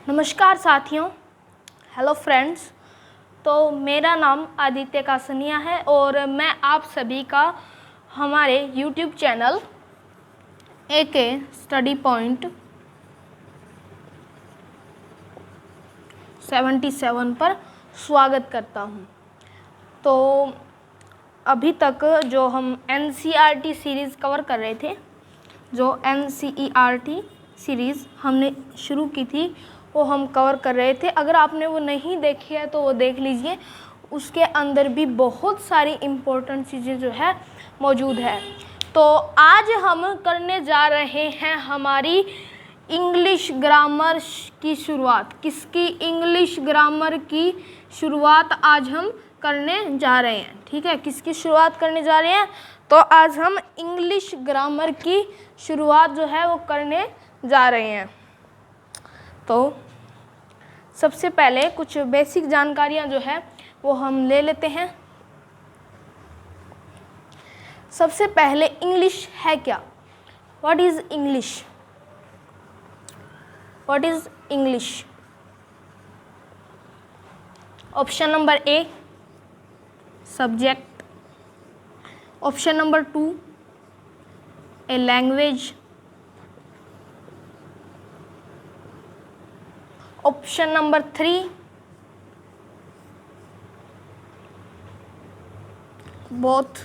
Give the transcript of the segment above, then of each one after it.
नमस्कार साथियों, hello friends. तो मेरा नाम आदित्य कासनिया है और मैं आप सभी का हमारे YouTube channel AK study point 77 पर स्वागत करता हूं। तो अभी तक जो हम NCERT सीरीज़ कवर कर रहे थे, जो NCERT सीरीज़ हमने शुरू की थी वो हम कवर कर रहे थे। अगर आपने वो नहीं देखी है तो वो देख लीजिए, उसके अंदर भी बहुत सारी इम्पोर्टेंट चीज़ें जो है मौजूद है। तो आज हम करने जा रहे हैं हमारी इंग्लिश ग्रामर की शुरुआत। किसकी? इंग्लिश ग्रामर की शुरुआत आज हम करने जा रहे हैं। ठीक है, किसकी शुरुआत करने जा रहे हैं? तो आज हम इंग्लिश ग्रामर की शुरुआत जो है वो करने जा रहे हैं। तो सबसे पहले कुछ बेसिक जानकारियां जो है वो हम ले लेते हैं। सबसे पहले इंग्लिश है क्या? What is English? What is English? Option number a subject, option number 2 a language, option number 3 both,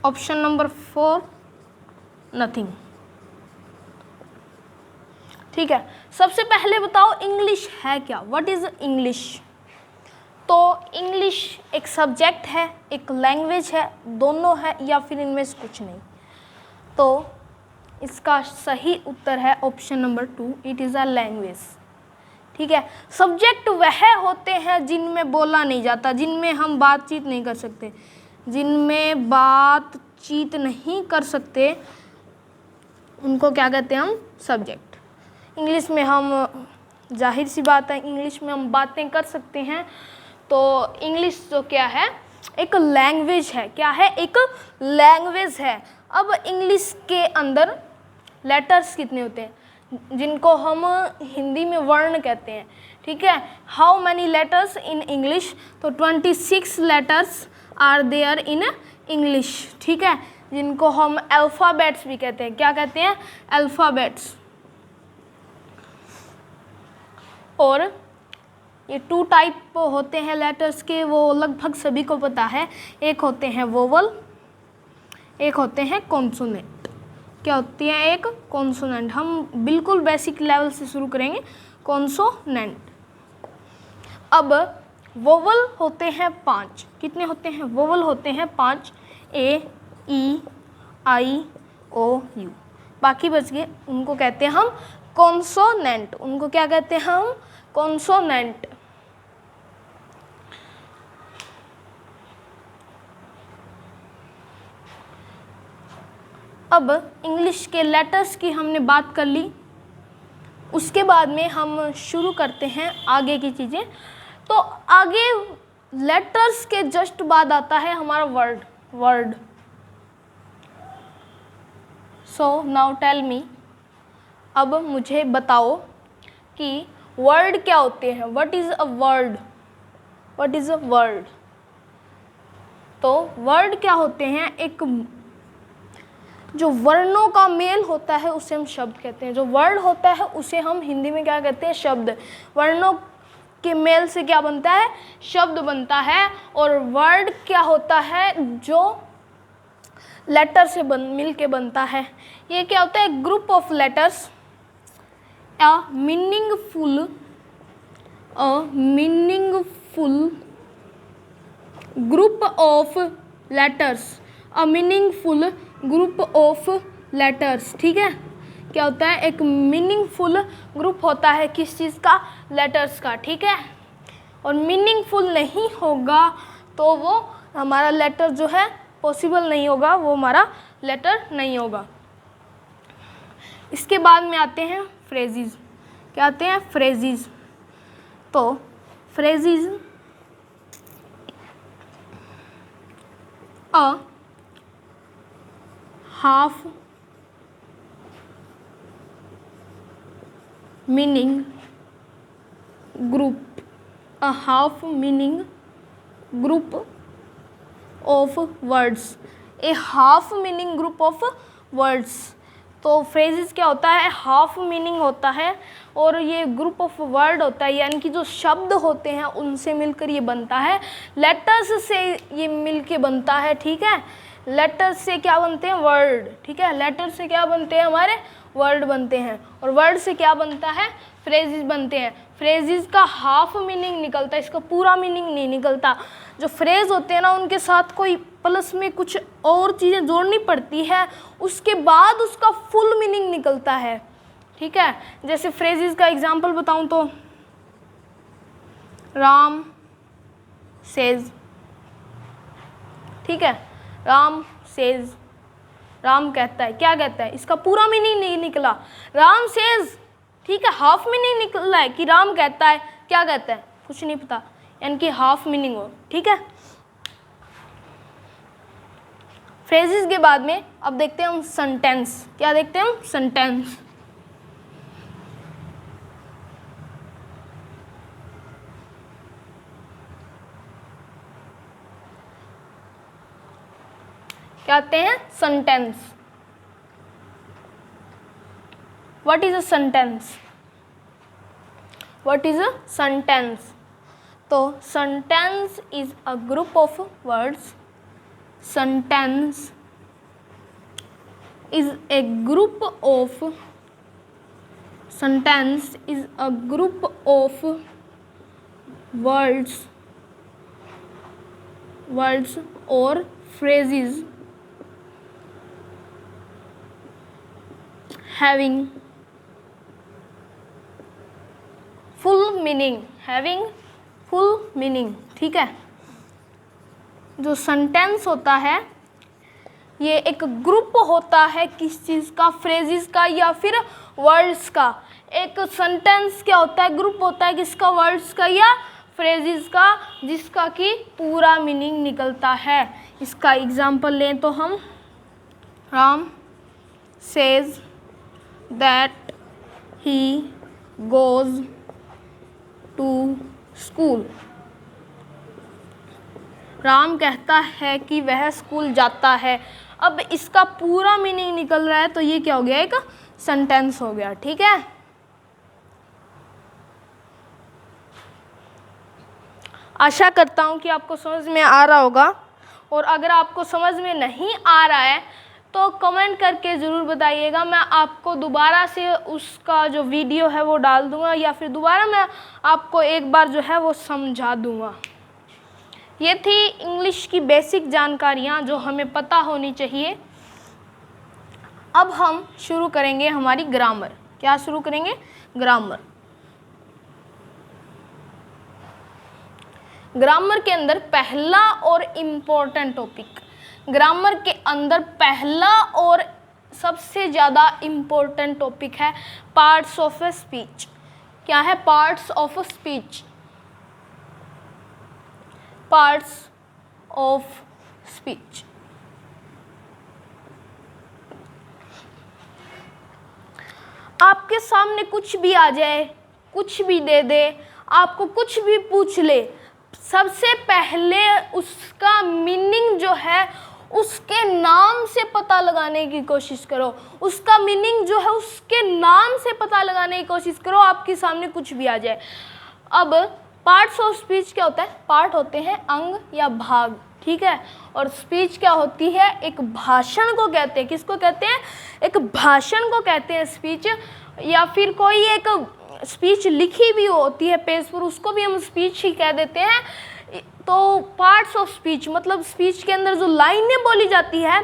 option number 4 nothing. ठीक है, सबसे पहले बताओ इंग्लिश है क्या? What is English? तो इंग्लिश एक सब्जेक्ट है, एक लैंग्वेज है, दोनों है या फिर इनमें से कुछ नहीं? तो इसका सही उत्तर है option number 2, it is a language. ठीक है, सब्जेक्ट वह होते हैं जिनमें बोला नहीं जाता, जिनमें हम बातचीत नहीं कर सकते, जिनमें बातचीत नहीं कर सकते उनको क्या कहते हैं हम? सब्जेक्ट। इंग्लिश में हम, जाहिर सी बात है, इंग्लिश में हम बातें कर सकते हैं। तो इंग्लिश जो क्या है? एक लैंग्वेज है। क्या है? एक लैंग्वेज है। अब इंग्लिश के अंदर लेटर्स कितने होते हैं, जिनको हम हिंदी में वर्ण कहते हैं? ठीक है, how many letters in English? तो 26 letters are there in English. ठीक है, जिनको हम अल्फ़ाबेट्स भी कहते हैं। क्या कहते हैं? अल्फ़ाबेट्स। और ये 2 टाइप होते हैं लेटर्स के, वो लगभग सभी को पता है। एक होते हैं वोवल, एक होते हैं कॉन्सोनेंट। क्या होती है? एक कॉन्सोनेंट। हम बिल्कुल बेसिक लेवल से शुरू करेंगे। कॉन्सोनेंट। अब वोवल होते हैं 5। कितने होते हैं? वोवल होते हैं 5, ए, ई, आई, ओ, यू। बाकी बच गए, उनको कहते हैं हम कॉन्सोनेंट। उनको क्या कहते हैं हम? कॉन्सोनेंट। अब इंग्लिश के लेटर्स की हमने बात कर ली, उसके बाद में हम शुरू करते हैं आगे की चीज़ें। तो आगे लेटर्स के जस्ट बाद आता है हमारा word. So now tell me, अब मुझे बताओ कि वर्ड क्या होते हैं? What is a word? What is a word? तो वर्ड क्या होते हैं? एक जो वर्णों का मेल होता है उसे हम शब्द कहते हैं। जो वर्ड होता है उसे हम हिंदी में क्या कहते हैं? शब्द। वर्णों के मेल से क्या बनता है? शब्द बनता है। और वर्ड क्या होता है? जो लेटर से मिल के बनता है। ये क्या होता है? Group of letters, a meaningful group of letters, a meaningful group of letters. ठीक है, क्या होता है? एक मीनिंगफुल ग्रुप होता है किस चीज़ का? लेटर्स का। ठीक है, और मीनिंगफुल नहीं होगा तो वो हमारा लेटर जो है पॉसिबल नहीं होगा, वो हमारा लेटर नहीं होगा। इसके बाद में आते हैं फ्रेजेस। क्या आते हैं? फ्रेजेस। तो phrases a half meaning group, a half meaning group of words, a half meaning group of words। तो फ्रेजेस क्या होता है? हाफ मीनिंग होता है और ये ग्रुप ऑफ वर्ड होता है, यानी कि जो शब्द होते हैं उनसे मिलकर ये बनता है। लेटर्स से ये मिलके बनता है, ठीक है। लेटर्स से क्या बनते हैं? वर्ड, ठीक है। लेटर से क्या बनते हैं? हमारे वर्ड बनते हैं। और वर्ड से क्या बनता है? फ्रेजेस बनते हैं। फ्रेजेस का हाफ मीनिंग निकलता है, इसका पूरा मीनिंग नहीं निकलता। जो फ्रेज होते हैं ना, उनके साथ कोई प्लस में कुछ और चीज़ें जोड़नी पड़ती है, उसके बाद उसका फुल मीनिंग निकलता है, ठीक है। जैसे फ्रेजेस का एग्जांपल बताऊं तो राम सेज, ठीक है। राम सेज, राम कहता है। क्या कहता है? इसका पूरा मीनिंग नहीं निकला। राम सेज, ठीक है, हाफ मीनिंग निकला है कि राम कहता है। क्या कहता है? कुछ नहीं पता, यानी कि हाफ मीनिंग हो, ठीक है। फ्रेजेस के बाद में अब देखते हैं हम सेंटेंस। क्या देखते हैं हम? सेंटेंस। क्या कहते हैं? Sentence. What is a sentence? What is a sentence? तो sentence is a group of words. Sentence is a group of sentence is a group of words or phrases having full meaning, having full meaning, ठीक है। जो sentence होता है ये एक group होता है किस चीज़ का? फ्रेजेस का या फिर वर्ड्स का। एक सेंटेंस क्या होता है? ग्रुप होता है किसका? वर्ड्स का या फ्रेजेस का, जिसका कि पूरा मीनिंग निकलता है। इसका एग्जांपल लें तो हम Ram says that he goes to school. Ram कहता है कि वह स्कूल जाता है। अब इसका पूरा मीनिंग निकल रहा है तो ये क्या हो गया? एक सेंटेंस हो गया, ठीक है। आशा करता हूँ कि आपको समझ में आ रहा होगा, और अगर आपको समझ में नहीं आ रहा है तो कमेंट करके ज़रूर बताइएगा। मैं आपको दोबारा से उसका जो वीडियो है वो डाल दूँगा, या फिर दोबारा मैं आपको एक बार जो है वो समझा दूँगा। ये थी इंग्लिश की बेसिक जानकारियाँ जो हमें पता होनी चाहिए। अब हम शुरू करेंगे हमारी ग्रामर। क्या शुरू करेंगे? ग्रामर। ग्रामर के अंदर पहला और इम्पोर्टेंट टॉपिक, ग्रामर के अंदर पहला और सबसे ज़्यादा इम्पोर्टेंट टॉपिक है पार्ट्स ऑफ ए स्पीच। क्या है? Parts of speech. Parts of speech. आपके सामने कुछ भी आ जाए, कुछ भी दे दे, आपको कुछ भी पूछ ले, सबसे पहले उसका मीनिंग जो है उसके नाम से पता लगाने की कोशिश करो। उसका मीनिंग जो है उसके नाम से पता लगाने की कोशिश करो, आपके सामने कुछ भी आ जाए। अब पार्ट्स ऑफ स्पीच क्या होता है? पार्ट होते हैं अंग या भाग, ठीक है। और स्पीच क्या होती है? एक भाषण को कहते हैं। किसको कहते हैं? एक भाषण को कहते हैं स्पीच। या फिर कोई एक स्पीच लिखी भी होती है पेज पर, उसको भी हम स्पीच ही कह देते हैं। तो पार्ट्स ऑफ स्पीच मतलब स्पीच के अंदर जो लाइनें बोली जाती है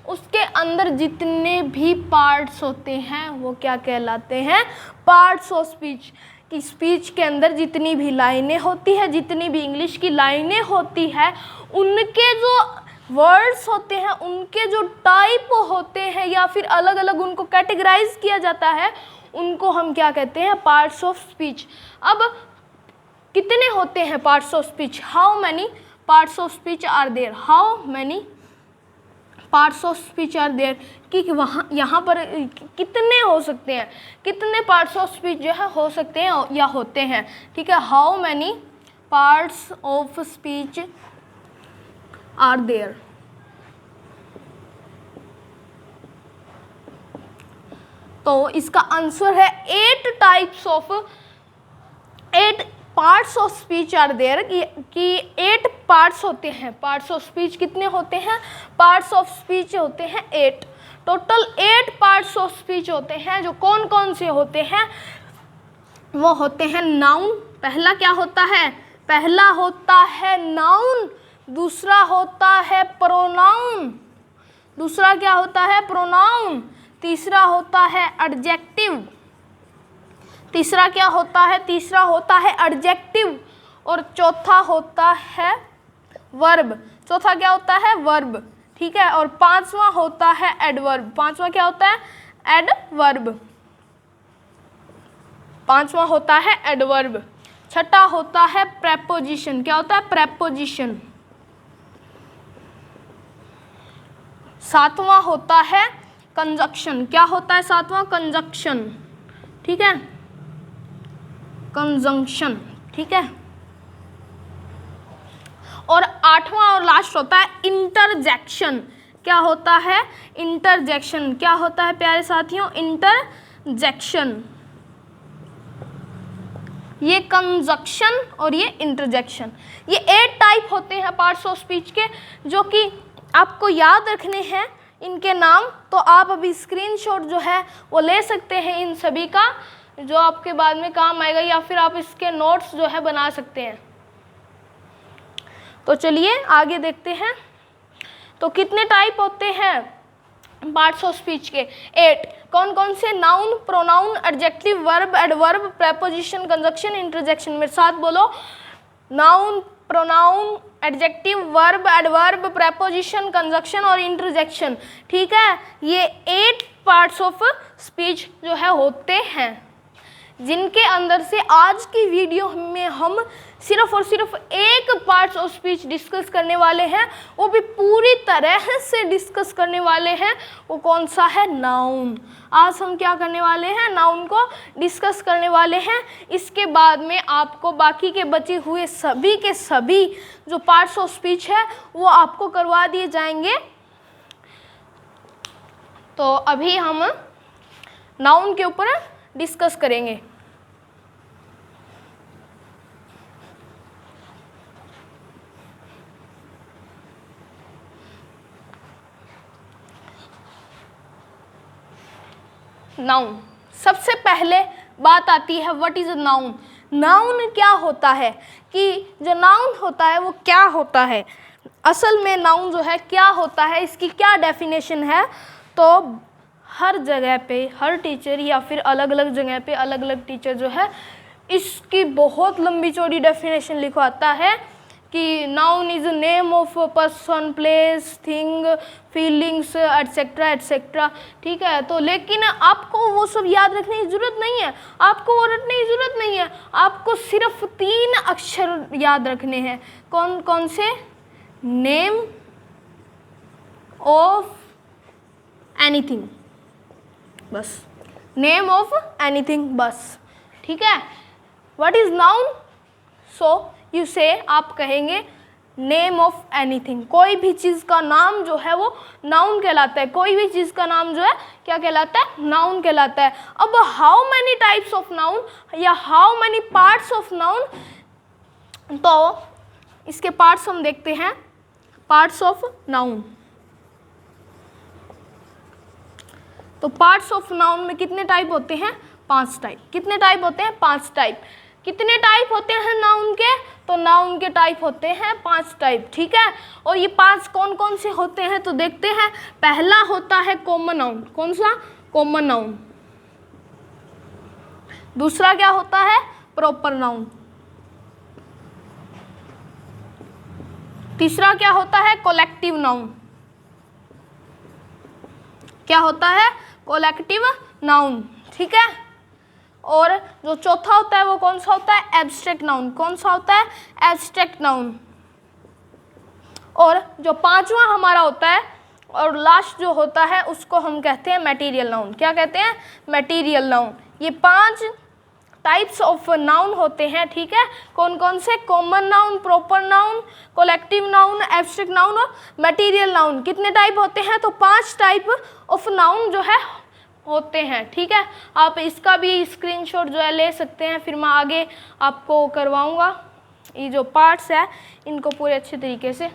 उसके अंदर जितने भी पार्ट्स होते हैं वो क्या कहलाते हैं? Parts of speech. कि स्पीच के अंदर जितनी भी लाइनें होती है, जितनी भी इंग्लिश की लाइनें होती है, उनके जो वर्ड्स होते हैं, उनके जो टाइप होते हैं या फिर अलग अलग उनको कैटेगराइज किया जाता है, उनको हम क्या कहते हैं? Parts of speech. अब कितने होते हैं parts of speech? How many parts of speech are there? How many parts of speech are there, कि वहाँ यहाँ पर कितने हो सकते हैं, कितने पार्ट्स ऑफ स्पीच जो है हो सकते हैं या होते हैं, ठीक है। How many parts of speech are there? तो इसका आंसर है 8 parts of speech are there, कि 8 पार्ट्स होते हैं। पार्ट्स ऑफ स्पीच कितने होते हैं? पार्ट्स ऑफ स्पीच होते हैं 8। टोटल 8 पार्ट्स ऑफ स्पीच होते हैं। जो कौन कौन से होते हैं? वो होते हैं नाउन। पहला क्या होता है? पहला होता है नाउन, दूसरा होता है प्रोनाउन, दूसरा क्या होता है? प्रोनाउन। तीसरा होता है एडजेक्टिव, तीसरा क्या होता है? तीसरा होता है एडजेक्टिव। और चौथा होता है वर्ब। चौथा क्या होता है? वर्ब, ठीक है। और पांचवा होता है एडवर्ब। पांचवा क्या होता है? एडवर्ब। पांचवा होता है एडवर्ब। छठा होता है प्रेपोजिशन। क्या होता है? प्रेपोजिशन। सातवां होता है कंजक्शन। क्या होता है सातवां? कंजक्शन, ठीक है, कंजंक्शन, ठीक है। और आठवां और लास्ट होता है इंटरजेक्शन। क्या होता है? इंटरजेक्शन। क्या होता है प्यारे साथियों? इंटरजेक्शन। ये कंजक्शन और ये इंटरजेक्शन, ये 8 टाइप होते हैं पार्ट्स ऑफ स्पीच के, जो कि आपको याद रखने हैं इनके नाम। तो आप अभी स्क्रीनशॉट जो है वो ले सकते हैं इन सभी का, जो आपके बाद में काम आएगा, या फिर आप इसके नोट्स जो है बना सकते हैं। तो चलिए आगे देखते हैं। तो कितने टाइप होते हैं पार्ट्स ऑफ स्पीच के? 8। कौन कौन से? Noun, pronoun, adjective, verb, adverb, preposition, conjunction, interjection. मेरे साथ बोलो। Noun, pronoun, adjective, verb, adverb, preposition, conjunction और इंटरजेक्शन, ठीक है। ये 8 पार्ट्स ऑफ स्पीच जो है होते हैं, जिनके अंदर से आज की वीडियो में हम सिर्फ और सिर्फ एक पार्ट्स ऑफ स्पीच डिस्कस करने वाले हैं, वो भी पूरी तरह से डिस्कस करने वाले हैं। वो कौन सा है? नाउन। आज हम क्या करने वाले हैं? नाउन को डिस्कस करने वाले हैं। इसके बाद में आपको बाकी के बचे हुए सभी के सभी जो पार्ट्स ऑफ स्पीच है वो आपको करवा दिए जाएंगे। तो अभी हम नाउन के ऊपर डिस्कस करेंगे। नाउन, सबसे पहले बात आती है what is a noun. Noun क्या होता है, कि जो नाउन होता है वो क्या होता है। असल में नाउन जो है क्या होता है, इसकी क्या डेफिनेशन है। तो हर जगह पे हर टीचर या फिर अलग अलग जगह पे अलग अलग टीचर जो है इसकी बहुत लंबी चौड़ी डेफिनेशन लिखवाता है कि noun is name of person, place, thing, feelings etcetera etcetera, ठीक है। तो लेकिन आपको वो सब याद रखने की ज़रूरत नहीं है, आपको वो रटने की ज़रूरत नहीं है। आपको सिर्फ 3 अक्षर याद रखने हैं। कौन कौन से? नेम ऑफ एनीथिंग, बस। नेम ऑफ एनीथिंग, बस, ठीक है। What is noun? So you से, आप कहेंगे नेम ऑफ एनीथिंग। कोई भी चीज़ का नाम जो है वो नाउन कहलाता है। कोई भी चीज़ का नाम जो है क्या कहलाता है? नाउन कहलाता है। अब how many types of noun या how many parts of noun, तो इसके पार्ट्स हम देखते हैं। पार्ट्स ऑफ नाउन, तो पार्ट्स ऑफ नाउन में कितने टाइप होते हैं? 5 टाइप। कितने टाइप होते हैं? 5 टाइप। कितने टाइप होते हैं नाउन के? तो नाउन के टाइप होते हैं 5 टाइप, ठीक है। और ये 5 कौन कौन से होते हैं तो देखते हैं। पहला होता है कॉमन नाउन। कौन सा? Common noun. दूसरा क्या होता है? Proper noun. तीसरा क्या होता है? Collective noun. क्या होता है? कलेक्टिव नाउन, ठीक है। और जो चौथा होता है वो कौन सा होता है? Abstract noun. कौन सा होता है? Abstract noun. और जो पांचवा हमारा होता है और लास्ट जो होता है उसको हम कहते हैं मटेरियल नाउन। क्या कहते हैं? Material noun. ये 5 टाइप्स ऑफ नाउन होते हैं, ठीक है। कौन कौन से? Common noun, proper noun, collective noun, abstract noun और मटेरियल नाउन। कितने टाइप होते हैं? तो 5 टाइप ऑफ नाउन जो है होते हैं, ठीक है। आप इसका भी स्क्रीनशॉट जो है ले सकते हैं, फिर मैं आगे आपको करवाऊंगा। ये जो पार्ट्स है इनको पूरे अच्छे तरीके से।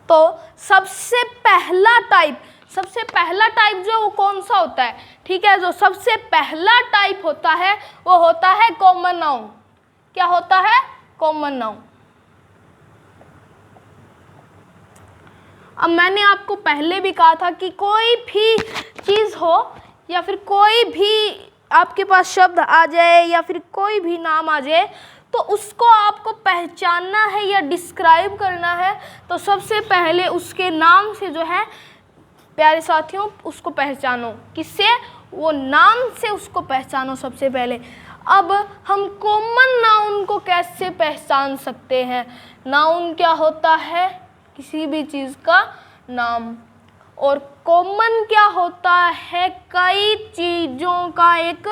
तो सबसे पहला टाइप जो वो कौन सा होता है? ठीक है, जो सबसे पहला टाइप होता है वो होता है कॉमन नाउन। क्या होता है? Common noun. अब मैंने आपको पहले भी कहा था कि कोई भी चीज़ हो या फिर कोई भी आपके पास शब्द आ जाए या फिर कोई भी नाम आ जाए तो उसको आपको पहचानना है या डिस्क्राइब करना है, तो सबसे पहले उसके नाम से जो है प्यारे साथियों उसको पहचानो। किससे? वो नाम से उसको पहचानो सबसे पहले। अब हम कॉमन नाउन को कैसे पहचान सकते हैं? नाउन क्या होता है? किसी भी चीज़ का नाम। और कॉमन क्या होता है? कई चीज़ों का एक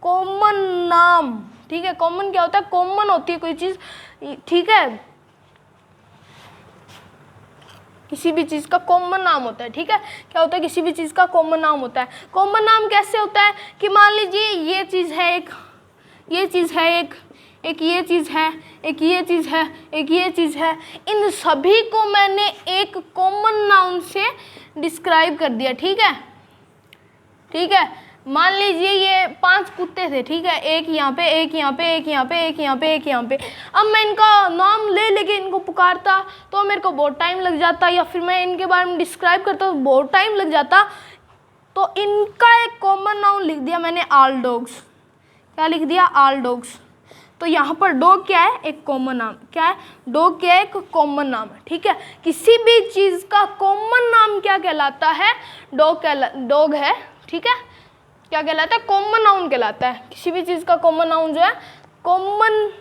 कॉमन नाम, ठीक है। कॉमन क्या होता है? कॉमन होती है कोई चीज़, ठीक है। किसी भी चीज़ का कॉमन नाम होता है, ठीक है। क्या होता है? किसी भी चीज़ का कॉमन नाम होता है। कॉमन नाम कैसे होता है कि मान लीजिए ये चीज़ है एक, ये चीज़ है एक ये चीज़ है, एक ये चीज़ है, एक ये चीज़ है। इन सभी को मैंने एक कॉमन नाउन से डिस्क्राइब कर दिया, ठीक है। ठीक है, मान लीजिए ये 5 कुत्ते थे, ठीक है। एक यहाँ पे, एक यहाँ पे, एक यहाँ पे, एक यहाँ पे, एक यहाँ पे। अब मैं इनका नाम ले लेके इनको पुकारता तो मेरे को बहुत टाइम लग जाता, या फिर मैं इनके बारे में डिस्क्राइब करता तो बहुत टाइम लग जाता। तो इनका एक कॉमन नाउन लिख दिया मैंने, ऑल डॉग्स। क्या लिख दिया? All dogs. तो यहाँ पर डॉग क्या है? एक कॉमन नाम। क्या है? डॉग क्या है? एक कॉमन नाम है, ठीक है। किसी भी चीज़ का कॉमन नाम क्या कहलाता है? डॉग है, ठीक है। क्या कहलाता है? कॉमन नाउन कहलाता है। किसी भी चीज़ का कॉमन नाउन जो है, कॉमन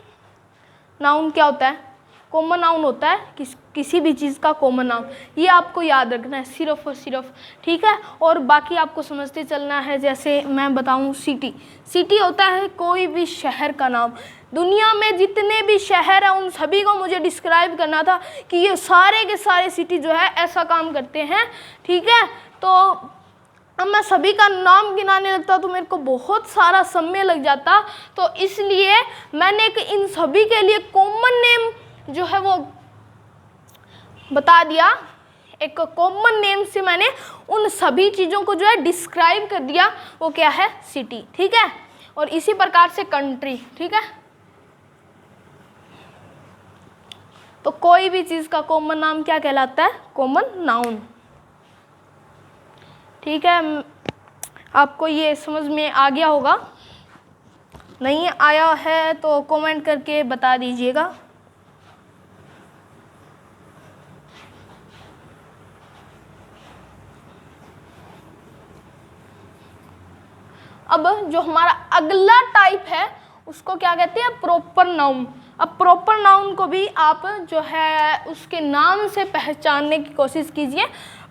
नाउन क्या होता है? कॉमन नाउन होता है किसी भी चीज़ का कॉमन नाउन। ये आपको याद रखना है सिर्फ और सिर्फ, ठीक है। और बाकी आपको समझते चलना है। जैसे मैं बताऊं, सिटी होता है कोई भी शहर का नाम। दुनिया में जितने भी शहर हैं उन सभी को मुझे डिस्क्राइब करना था कि ये सारे के सारे सिटी जो है ऐसा काम करते हैं, ठीक है। तो अब मैं सभी का नाम गिनाने लगता तो मेरे को बहुत सारा समय लग जाता। तो इसलिए मैंने इन सभी के लिए कॉमन नेम जो है वो बता दिया। एक कॉमन नेम से मैंने उन सभी चीज़ों को जो है डिस्क्राइब कर दिया। वो क्या है? सिटी, ठीक है। और इसी प्रकार से कंट्री, ठीक है। तो कोई भी चीज़ का कॉमन नाम क्या कहलाता है? कॉमन नाउन, ठीक है। आपको ये समझ में आ गया होगा। नहीं आया है तो कमेंट करके बता दीजिएगा। अब जो हमारा अगला टाइप है उसको क्या कहते हैं? Proper noun. अब प्रॉपर नाउन को भी आप जो है उसके नाम से पहचानने की कोशिश कीजिए।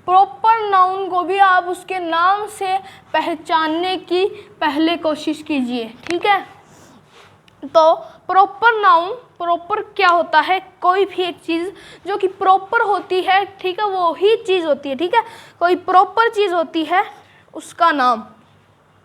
प्रॉपर नाउन को भी आप उसके नाम से पहचानने की पहले कोशिश कीजिए, ठीक है। तो प्रॉपर नाउन, प्रॉपर क्या होता है? कोई भी एक चीज़ जो कि प्रॉपर होती है, ठीक है, वो ही चीज़ होती है, ठीक है। कोई प्रॉपर चीज़ होती है उसका नाम,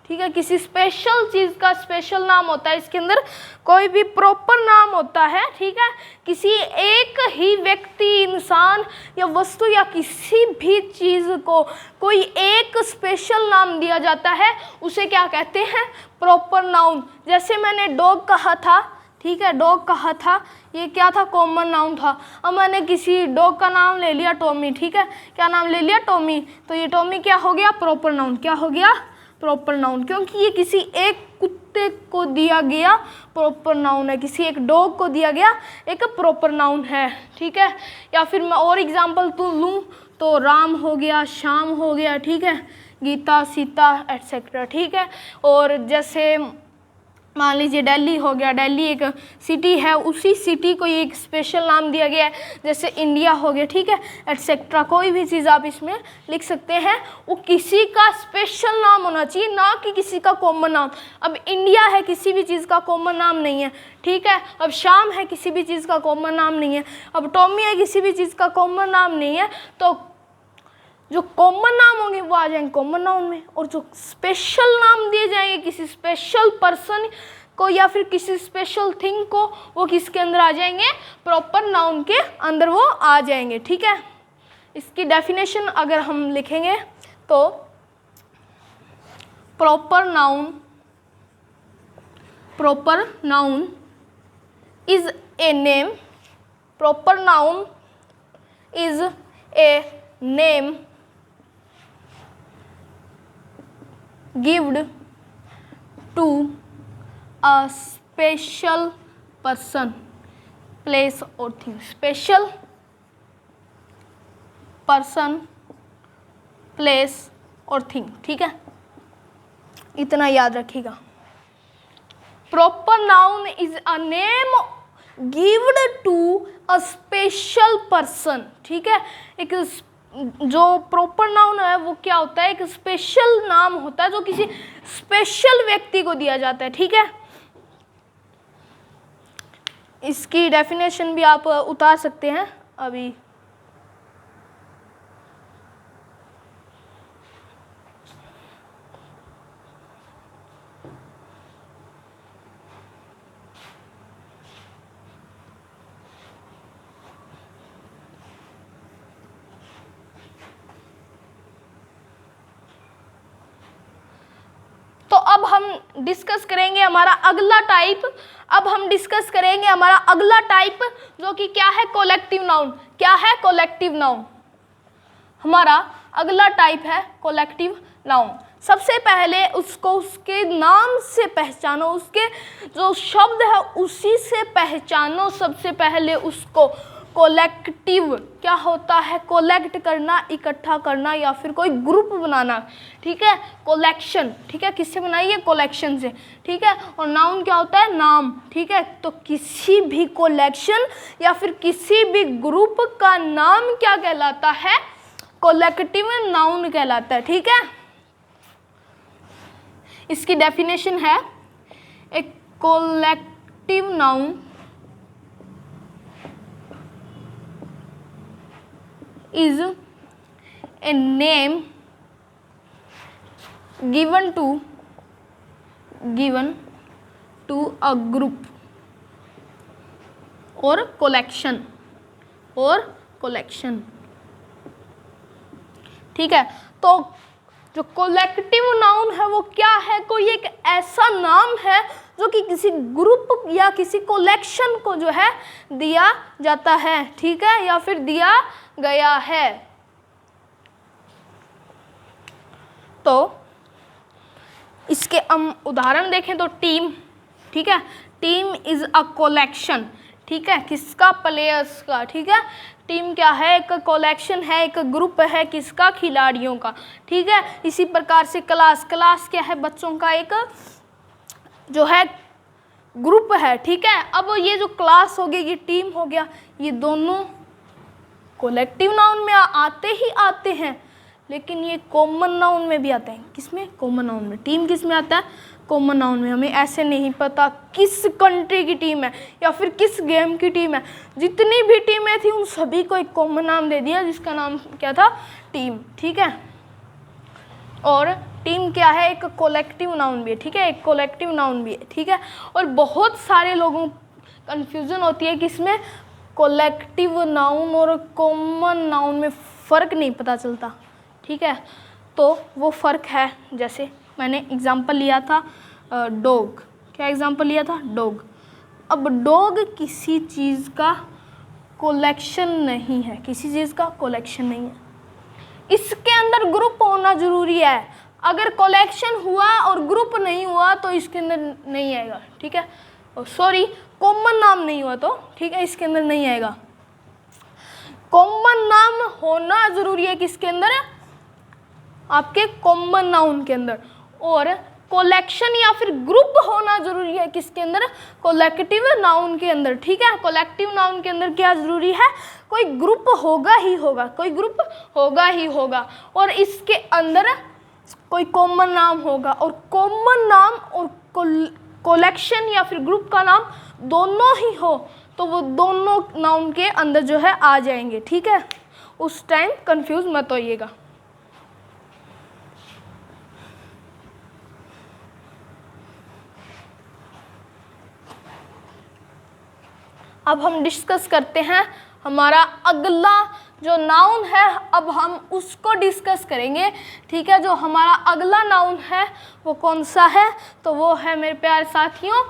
ठीक ठीक है, किसी स्पेशल चीज़ का स्पेशल नाम होता है, इसके अंदर कोई भी प्रॉपर नाम होता है, ठीक है। किसी एक ही व्यक्ति, इंसान या वस्तु या किसी भी चीज़ को कोई एक स्पेशल नाम दिया जाता है, उसे क्या कहते हैं, प्रॉपर नाउन। जैसे मैंने डॉग कहा था, ठीक है, डॉग कहा था, ये क्या था, कॉमन नाउन था। अब मैंने किसी डॉग का नाम ले लिया टॉमी, ठीक है, क्या नाम ले लिया, टॉमी, तो ये टॉमी क्या हो गया, प्रॉपर नाउन। क्या हो गया, प्रॉपर नाउन, क्योंकि ये किसी एक कुत्ते को दिया गया प्रॉपर नाउन है, किसी एक डॉग को दिया गया एक प्रॉपर नाउन है, ठीक है। या फिर मैं और एग्जांपल तो लूँ तो राम हो गया, श्याम हो गया, ठीक है, गीता, सीता एटसेट्रा, ठीक है। और जैसे मान लीजिए दिल्ली हो गया, दिल्ली एक सिटी है, उसी सिटी को एक स्पेशल नाम दिया गया है, जैसे इंडिया हो गया, ठीक है, एटसेट्रा। कोई भी चीज़ आप इसमें लिख सकते हैं, वो किसी का स्पेशल नाम होना चाहिए, ना कि किसी का कॉमन नाम। अब इंडिया है, किसी भी चीज़ का कॉमन नाम नहीं है, ठीक है। अब शाम है, किसी भी चीज़ का कॉमन नाम नहीं है। अब टॉमी है, किसी भी चीज़ का कॉमन नाम नहीं है। तो जो कॉमन नाम होंगे वो आ जाएंगे कॉमन नाउन में, और जो स्पेशल नाम दिए जाएंगे किसी स्पेशल पर्सन को या फिर किसी स्पेशल थिंग को, वो किसके अंदर आ जाएंगे, प्रॉपर नाउन के अंदर वो आ जाएंगे, ठीक है। इसकी डेफिनेशन अगर हम लिखेंगे तो proper noun is a name, proper noun is a name given to a special person, place or thing। special person, place और thing, ठीक है, इतना याद रखिएगा। Proper noun is a name given to a special person, ठीक है। एक जो प्रॉपर नाउन है वो क्या होता है, एक स्पेशल नाम होता है जो किसी स्पेशल व्यक्ति को दिया जाता है, ठीक है। इसकी डेफिनेशन भी आप उतार सकते हैं अभी। तो अब हम डिस्कस करेंगे हमारा अगला टाइप। अब हम डिस्कस करेंगे हमारा अगला टाइप जो कि क्या है, कलेक्टिव नाउन। क्या है, कलेक्टिव नाउन। हमारा अगला टाइप है कलेक्टिव नाउन। सबसे पहले उसको उसके नाम से पहचानो, उसके जो शब्द है उसी से पहचानो। सबसे पहले उसको कोलेक्टिव क्या होता है, कोलेक्ट करना, इकट्ठा करना या फिर कोई ग्रुप बनाना, ठीक है। कोलेक्शन, ठीक है, किससे बनाई है, कोलेक्शन से, ठीक है। और नाउन क्या होता है, नाम, ठीक है। तो किसी भी कोलेक्शन या फिर किसी भी ग्रुप का नाम क्या कहलाता है, कोलेक्टिव नाउन कहलाता है, ठीक है। इसकी डेफिनेशन है, एक collective noun is a name given to a group or collection ठीक है। तो जो कोलेक्टिव नाउन है वो क्या है, कोई एक ऐसा नाम है जो कि किसी ग्रुप या किसी कोलेक्शन को जो है दिया जाता है, ठीक है, या फिर दिया गया है। तो इसके हम उदाहरण देखें तो टीम, ठीक है, टीम इज अ कोलेक्शन, ठीक है, किसका, प्लेयर्स का, ठीक है। टीम क्या है, एक कोलेक्शन है, एक ग्रुप है, किसका, खिलाड़ियों का, ठीक है। इसी प्रकार से क्लास क्या है, बच्चों का एक जो है ग्रुप है, ठीक है। अब ये जो क्लास हो गई, ये टीम हो गया, ये दोनों कोलेक्टिव नाउन में आते ही आते हैं, लेकिन ये कॉमन नाउन में भी आते हैं। किसमें, कॉमन नाउन में। टीम किस में आता है, कॉमन नाउन में। हमें ऐसे नहीं पता किस कंट्री की टीम है या फिर किस गेम की टीम है, जितनी भी टीमें थी उन सभी को एक कॉमन नाम दे दिया जिसका नाम क्या था, टीम, ठीक है। और टीम क्या है, एक कोलेक्टिव नाउन भी है, ठीक है, एक कोलेक्टिव नाउन भी है, ठीक है। और बहुत सारे लोगों कंफ्यूजन होती है कि इसमें कोलेक्टिव नाउन और कॉमन नाउन में फ़र्क नहीं पता चलता, ठीक है। तो वो फ़र्क है, जैसे मैंने एग्जांपल लिया था डॉग, क्या एग्जांपल लिया था, डॉग। अब डॉग किसी चीज़ का कोलेक्शन नहीं है, किसी चीज़ का कोलेक्शन नहीं है, इसके अंदर ग्रुप होना ज़रूरी है। अगर कोलेक्शन हुआ और ग्रुप नहीं हुआ तो इसके अंदर नहीं आएगा, ठीक है। सॉरी, कॉमन नाम नहीं हुआ तो, ठीक है, इसके अंदर नहीं आएगा। कॉमन नाम होना ज़रूरी है किसके अंदर, आपके कॉमन नाउन के अंदर। और कोलेक्शन या फिर ग्रुप होना ज़रूरी है किसके अंदर, कोलेक्टिव नाउन के अंदर, ठीक है। कोलेक्टिव नाउन के अंदर क्या ज़रूरी है, कोई ग्रुप होगा ही होगा, कोई ग्रुप होगा ही होगा, और इसके अंदर कोई कॉमन नाम होगा। और कॉमन नाम और कोलेक्शन या फिर ग्रुप का नाम दोनों ही हो तो वो दोनों नाउन के अंदर जो है आ जाएंगे, ठीक है। उस टाइम कंफ्यूज मत होइएगा। अब हम डिस्कस करते हैं हमारा अगला जो नाउन है, अब हम उसको डिस्कस करेंगे, ठीक है। जो हमारा अगला नाउन है वो कौन सा है, तो वो है मेरे प्यारे साथियों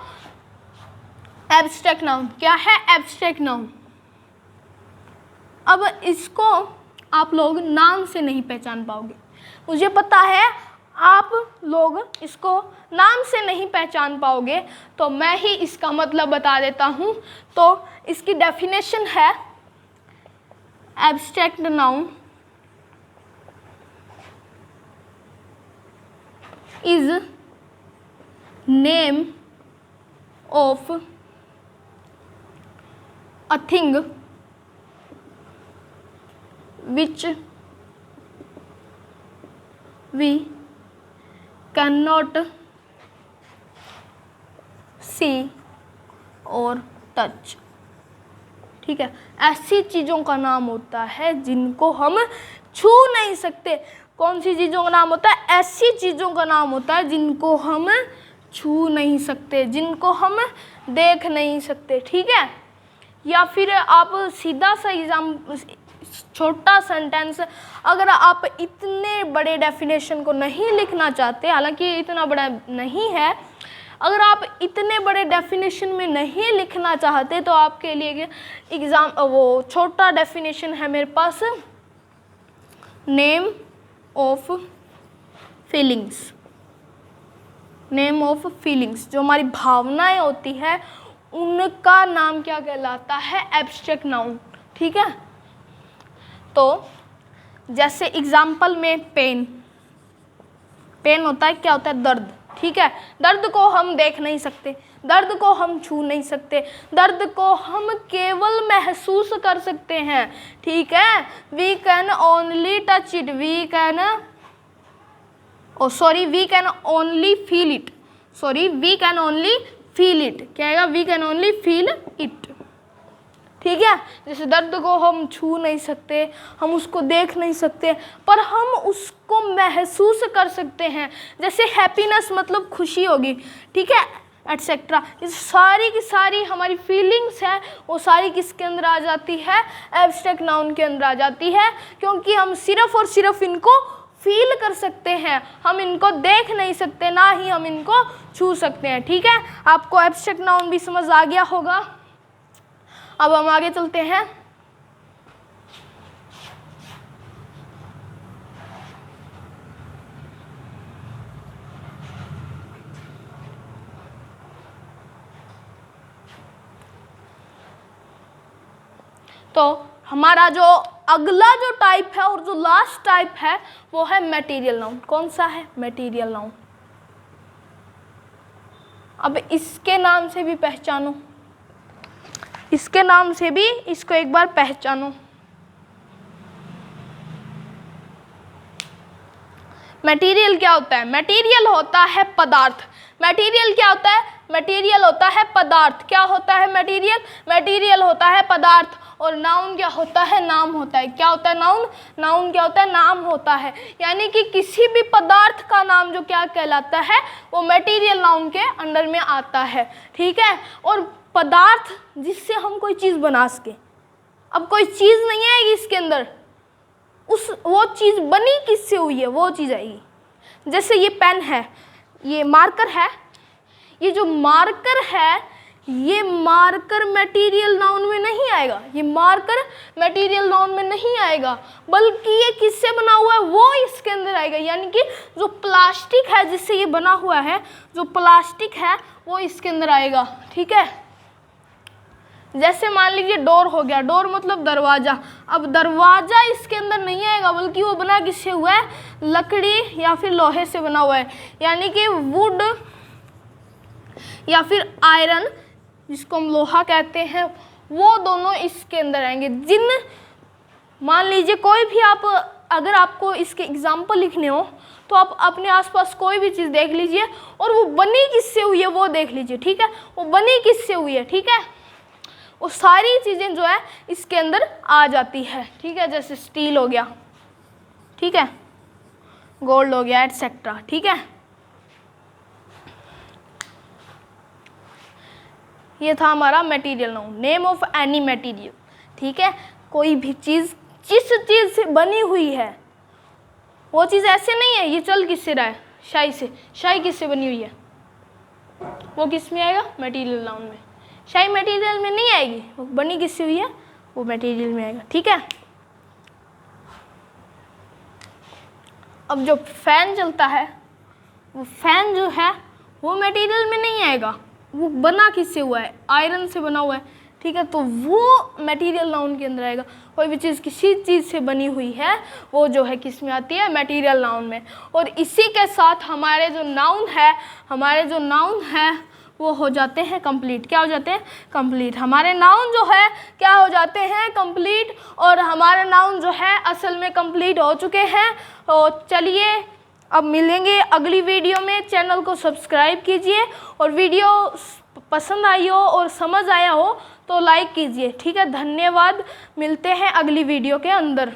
एब्स्ट्रैक्ट नाउन। क्या है, एब्स्ट्रैक्ट नाउन। अब इसको आप लोग नाम से नहीं पहचान पाओगे, मुझे पता है आप लोग इसको नाम से नहीं पहचान पाओगे, तो मैं ही इसका मतलब बता देता हूँ। तो इसकी डेफिनेशन है, abstract noun is name of a thing which we cannot see or touch, ठीक है। ऐसी चीज़ों का नाम होता है जिनको हम छू नहीं सकते। कौन सी चीज़ों का नाम होता है, ऐसी चीज़ों का नाम होता है जिनको हम छू नहीं सकते, जिनको हम देख नहीं सकते, ठीक है। या फिर आप सीधा सा छोटा सेंटेंस, अगर आप इतने बड़े डेफिनेशन को नहीं लिखना चाहते, हालांकि ये इतना बड़ा नहीं है, अगर आप इतने बड़े डेफिनेशन में नहीं लिखना चाहते तो आपके लिए वो छोटा डेफिनेशन है मेरे पास, name of feelings. Name of feelings, जो हमारी भावनाएं होती है उनका नाम क्या कहलाता है, एब्स्ट्रैक्ट नाउन, ठीक है। तो जैसे एग्जाम्पल में पेन, पेन होता है, क्या होता है, दर्द, ठीक है। दर्द को हम देख नहीं सकते, दर्द को हम छू नहीं सकते, दर्द को हम केवल महसूस कर सकते हैं, ठीक है। We can only touch it, we can we can only feel it, we can only feel it, क्या है, we can only feel it, ठीक है। जैसे दर्द को हम छू नहीं सकते, हम उसको देख नहीं सकते, पर हम उसको महसूस कर सकते हैं। जैसे हैप्पीनेस मतलब खुशी होगी, ठीक है, एटसेट्रा। ये सारी की सारी हमारी फीलिंग्स है, वो सारी किसके अंदर आ जाती है, एब्स्ट्रैक्ट नाउन के अंदर आ जाती है, क्योंकि हम सिर्फ और सिर्फ इनको फील कर सकते हैं, हम इनको देख नहीं सकते, ना ही हम इनको छू सकते हैं, ठीक है। आपको एब्स्ट्रैक्ट नाउन भी समझ आ गया होगा। अब हम आगे चलते हैं। तो हमारा जो अगला जो टाइप है और जो लास्ट टाइप है वो है मटेरियल नाउन। कौन सा है, मटेरियल नाउन। अब इसके नाम से भी पहचानो, इसके नाम से भी इसको एक बार पहचानो। मटेरियल क्या होता है, मटेरियल होता है पदार्थ। मटेरियल क्या होता है, मटेरियल होता है पदार्थ। क्या होता है मटेरियल, मटेरियल होता है पदार्थ। और नाउन क्या होता है, नाम होता है। क्या होता है नाउन, नाउन क्या होता है, नाम होता है। यानी कि किसी भी पदार्थ का नाम जो क्या कहलाता है, वो मटेरियल नाउन के अंडर में आता है, ठीक है। और पदार्थ जिससे हम कोई चीज़ बना सके, अब कोई चीज़ नहीं आएगी इसके अंदर, वो चीज़ बनी किससे हुई है वो चीज़ आएगी। जैसे ये पेन है, ये मार्कर है, ये जो मार्कर है ये मार्कर मटेरियल नाउन में नहीं आएगा, ये मार्कर मटेरियल नाउन में नहीं आएगा, बल्कि ये किससे बना हुआ है वो इसके अंदर आएगा। यानी कि जो प्लास्टिक है जिससे ये बना हुआ है, जो प्लास्टिक है वो इसके अंदर आएगा, ठीक है। जैसे मान लीजिए डोर हो गया, डोर मतलब दरवाज़ा। अब दरवाज़ा इसके अंदर नहीं आएगा, बल्कि वो बना किससे हुआ है, लकड़ी या फिर लोहे से बना हुआ है। यानी कि वुड या फिर आयरन, जिसको हम लोहा कहते हैं, वो दोनों इसके अंदर आएंगे। जिन मान लीजिए कोई भी आप, अगर आपको इसके एग्जाम्पल लिखने हो तो आप अपने आसपास कोई भी चीज़ देख लीजिए और वो बनी किससे हुई है वो देख लीजिए, ठीक है। वो बनी किससे हुई है, ठीक है। वो सारी चीज़ें जो है इसके अंदर आ जाती है, ठीक है। जैसे स्टील हो गया, ठीक है, गोल्ड हो गया, एटसेट्रा, ठीक है। ये था हमारा material noun, name of any material, ठीक है। कोई भी चीज़ जिस चीज़ से बनी हुई है वो चीज़ ऐसे नहीं है, ये चल किससे रहा है, शाई से। शाई किससे बनी हुई है, वो किस में आएगा, मटेरियल नाउन में। शाई मटेरियल में नहीं आएगी, वो बनी किससे हुई है, वो मटेरियल में आएगा, ठीक है। अब जो फैन चलता है, वो फैन जो है वो मटेरियल में नहीं आएगा, वो बना किससे हुआ है, आयरन से बना हुआ है, ठीक है। तो वो मटेरियल नाउन के अंदर आएगा। कोई भी चीज़ किसी चीज़ से बनी हुई है वो जो है किस में आती है, मटेरियल नाउन में। और इसी के साथ हमारे जो नाउन है वो हो जाते हैं कंप्लीट। क्या हो जाते हैं, कंप्लीट। हमारे नाउन जो है क्या हो जाते हैं, कंप्लीट। और हमारे नाउन जो है असल में कंप्लीट हो चुके हैं। तो चलिए अब मिलेंगे अगली वीडियो में। चैनल को सब्सक्राइब कीजिए और वीडियो पसंद आई हो और समझ आया हो तो लाइक कीजिए, ठीक है। धन्यवाद, मिलते हैं अगली वीडियो के अंदर।